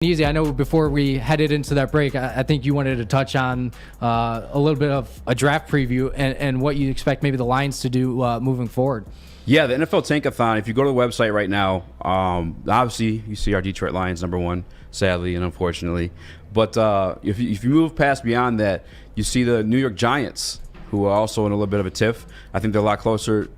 Easy. I know before we headed into that break, I think you wanted to touch on a little bit of a draft preview and what you expect maybe the Lions to do moving forward. Yeah, the NFL Tankathon, if you go to the website right now, obviously you see our Detroit Lions #1, sadly and unfortunately. But if you move beyond that, you see the New York Giants, who are also in a little bit of a tiff. I think they're a lot closer,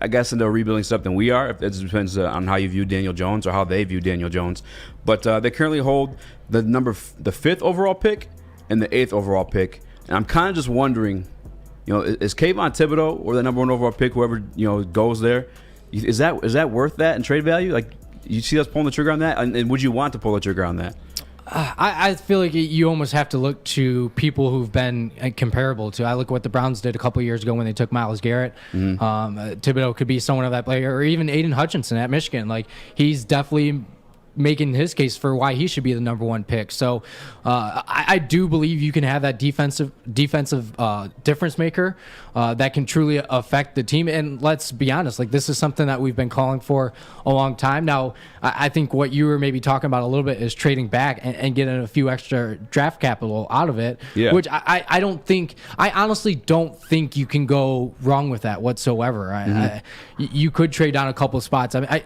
I guess, into a rebuilding step than we are. It depends on how you view Daniel Jones or how they view Daniel Jones. But they currently hold the 5th overall pick and the 8th overall pick. And I'm kind of just wondering, is Kayvon Thibodeau or the #1 overall pick, whoever goes there, is that worth that in trade value? Like, you see us pulling the trigger on that, and would you want to pull the trigger on that? I feel like you almost have to look to people who've been comparable to. I look at what the Browns did a couple of years ago when they took Myles Garrett. Thibodeau could be someone of that player, or even Aidan Hutchinson at Michigan. Like, he's definitely making his case for why he should be the #1 pick. So I do believe you can have that defensive difference maker that can truly affect the team. And let's be honest, like, this is something that we've been calling for a long time now. I think what you were maybe talking about a little bit is trading back and getting a few extra draft capital out of it, which I honestly don't think you can go wrong with that whatsoever. You could trade down a couple of spots. I mean,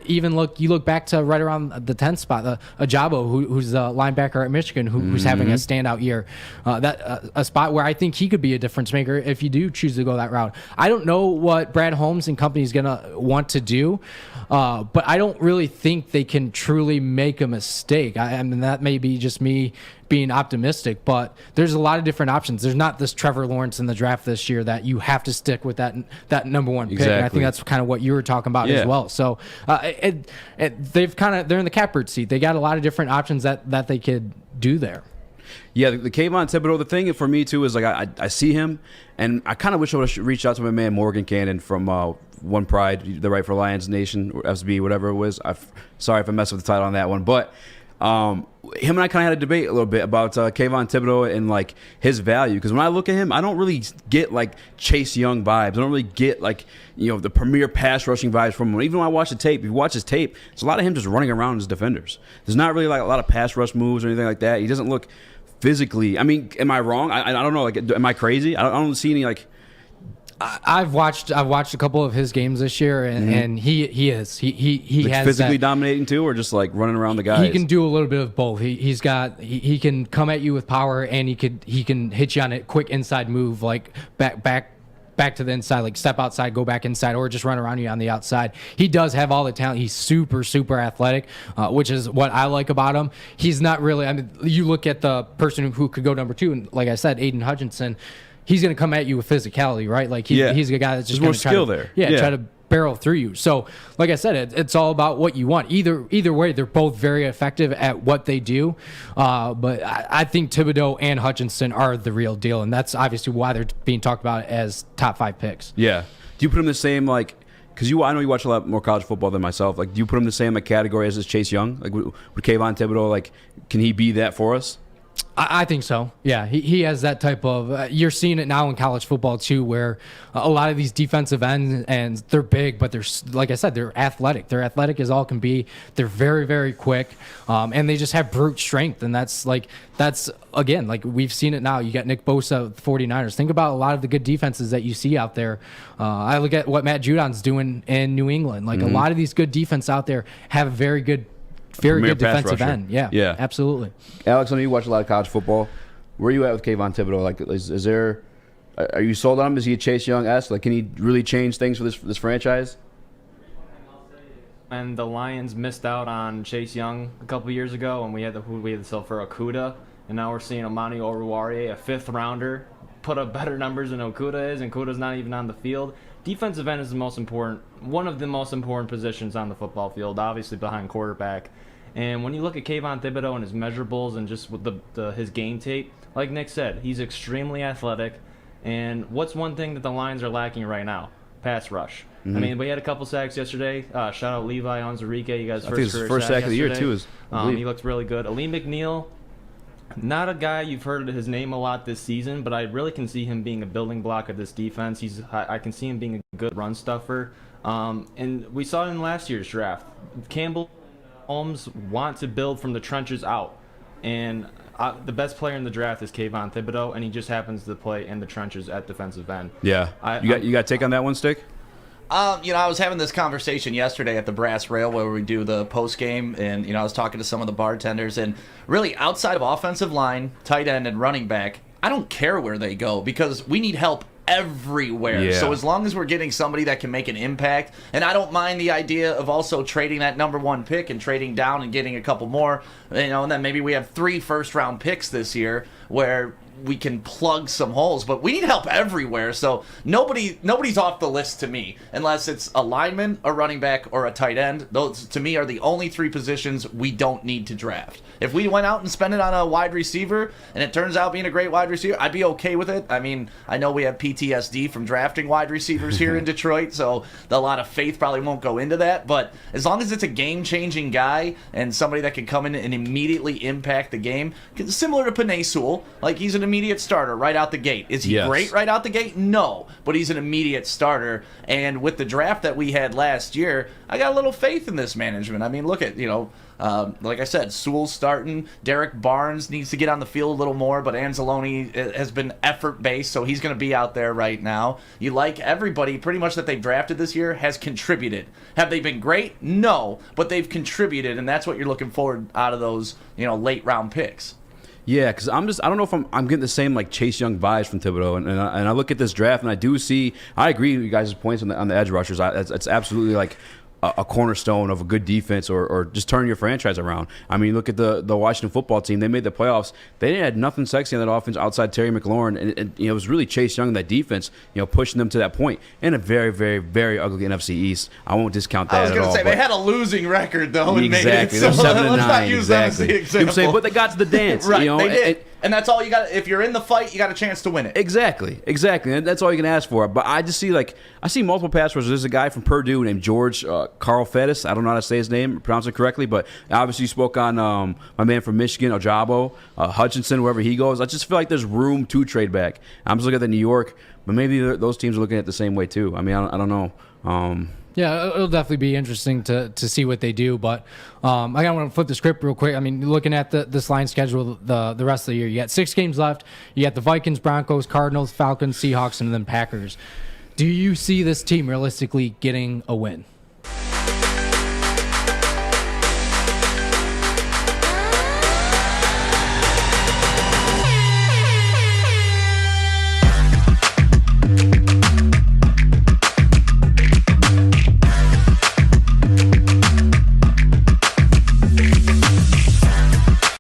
you look back to right around the 10th spot, Ajabo, who's a linebacker at Michigan, who's having a standout year. A spot where I think he could be a difference maker if you do choose to go that route. I don't know what Brad Holmes and company is going to want to do, but I don't really think they can truly make a mistake. I mean, that may be just me being optimistic, but there's a lot of different options. There's not this Trevor Lawrence in the draft this year that you have to stick with that #1 pick. And I think that's kind of what you were talking about as well. So they're in the catbird seat. They got a lot of different options that they could do there. Yeah, the Kayvon Thibodeau, the thing for me too is, like, I see him, and I kind of wish I would have reached out to my man Morgan Cannon from One Pride, the Right for Lions Nation, or FSB, whatever it was. Sorry if I messed with the title on that one, but him and I kind of had a debate a little bit about Kayvon Thibodeau and, like, his value. Because when I look at him, I don't really get, like, Chase Young vibes. I don't really get, like, the premier pass rushing vibes from him. Even when I watch the tape, if you watch his tape, it's a lot of him just running around as defenders. There's not really, like, a lot of pass rush moves or anything like that. He doesn't look physically. I mean, am I wrong? I don't know. Like, am I crazy? I don't see any, like. I've watched a couple of his games this year, and he has Like, physically dominating too, or just like running around the guys. He can do a little bit of both. He can come at you with power, and he can hit you on a quick inside move, like back to the inside, like step outside, go back inside, or just run around you on the outside. He does have all the talent. He's super, super athletic, which is what I like about him. He's not really, I mean, you look at the person who could go #2, and like I said, Aidan Hutchinson, he's going to come at you with physicality, right? Like, he's a guy that's just more skill there. Try to barrel through you. So, like I said, it's all about what you want. Either way, they're both very effective at what they do. But I think Thibodeau and Hutchinson are the real deal, and that's obviously why they're being talked about as top 5 picks. Yeah. Do you put them the same, like, because I know you watch a lot more college football than myself. Like, do you put them the same category as Chase Young? Like, would Kayvon Thibodeau, like, can he be that for us? I think so. Yeah, he has that type of. You're seeing it now in college football too, where a lot of these defensive ends, and they're big, but they're, like I said, they're athletic. They're athletic as all can be. They're very, very quick, and they just have brute strength. And that's again, like, we've seen it now. You got Nick Bosa, 49ers. Think about a lot of the good defenses that you see out there. I look at what Matt Judon's doing in New England. Like, a lot of these good defense out there have a very good defensive end. Yeah, absolutely. Alex, I know you watch a lot of college football. Where are you at with Kayvon Thibodeau? Like, is there? Are you sold on him? Is he a Chase Young-esque? Like, can he really change things for this franchise? And the Lions missed out on Chase Young a couple years ago, and we had to sell for Okudah, and now we're seeing Amani Oruwariye, a 5th rounder, put up better numbers than Okudah is, and Okudah's not even on the field. Defensive end is one of the most important positions on the football field, obviously behind quarterback. And when you look at Kayvon Thibodeau and his measurables and just with his game tape, like Nick said, he's extremely athletic. And what's one thing that the Lions are lacking right now? Pass rush. I mean, we had a couple sacks yesterday. Shout out Levi Onwuzurike. You guys' first sack of the year too. He looks really good. Aleem McNeil, not a guy you've heard his name a lot this season, but I really can see him being a building block of this defense. I can see him being a good run stuffer. And we saw it in last year's draft. Campbell Ohms want to build from the trenches out. And the best player in the draft is Kayvon Thibodeau, and he just happens to play in the trenches at defensive end. Yeah. You got to take on that one, Stick? I was having this conversation yesterday at the Brass Rail where we do the post game, and I was talking to some of the bartenders, and really outside of offensive line, tight end, and running back, I don't care where they go because we need help everywhere. Yeah. So as long as we're getting somebody that can make an impact, and I don't mind the idea of also trading that number 1 pick and trading down and getting a couple more, and then maybe we have 3 first-round picks this year where we can plug some holes, but we need help everywhere. So nobody's off the list to me, unless it's a lineman, a running back, or a tight end. Those to me are the only 3 positions we don't need to draft. If we went out and spent it on a wide receiver, and it turns out being a great wide receiver, I'd be okay with it. I mean, I know we have PTSD from drafting wide receivers here in Detroit, so a lot of faith probably won't go into that. But as long as it's a game-changing guy and somebody that can come in and immediately impact the game, similar to Penei Sewell, like he's an immediate starter right out the gate. Is he great right out the gate? No, but he's an immediate starter. And with the draft that we had last year, I got a little faith in this management. I mean, look at, like I said, Sewell's starting. Derek Barnes needs to get on the field a little more, but Anzalone has been effort-based, so he's going to be out there right now. You like everybody pretty much that they've drafted this year has contributed. Have they been great? No, but they've contributed, and that's what you're looking forward out of those, late-round picks. Yeah, because I don't know if I'm getting the same like Chase Young vibes from Thibodeau, and I look at this draft and I agree with you guys' points on the edge rushers. It's absolutely like a cornerstone of a good defense or just turn your franchise around. I mean, look at the Washington football team. They made the playoffs. They had nothing sexy on that offense outside Terry McLaurin. And it was really Chase Young, that defense, pushing them to that point in a very, very, very ugly NFC East. I won't discount that at all. I was going to say, they had a losing record, though. Exactly. They're 7-9. Exactly. You know what I'm saying? But they got to the dance. Right, they did. And that's all you got. If you're in the fight, you got a chance to win it. Exactly. And that's all you can ask for. But I just see I see multiple pass rushers. There's a guy from Purdue named George Carl Fettis. I don't know how to say his name, pronounce it correctly, but obviously you spoke on my man from Michigan, Ojabo, Hutchinson, wherever he goes. I just feel like there's room to trade back. I'm just looking at the New York, but maybe those teams are looking at it the same way too. I mean, I don't know. Yeah, it'll definitely be interesting to see what they do. But I want to flip the script real quick. I mean, looking at this line schedule the rest of the year, you got 6 games left. You got the Vikings, Broncos, Cardinals, Falcons, Seahawks, and then Packers. Do you see this team realistically getting a win?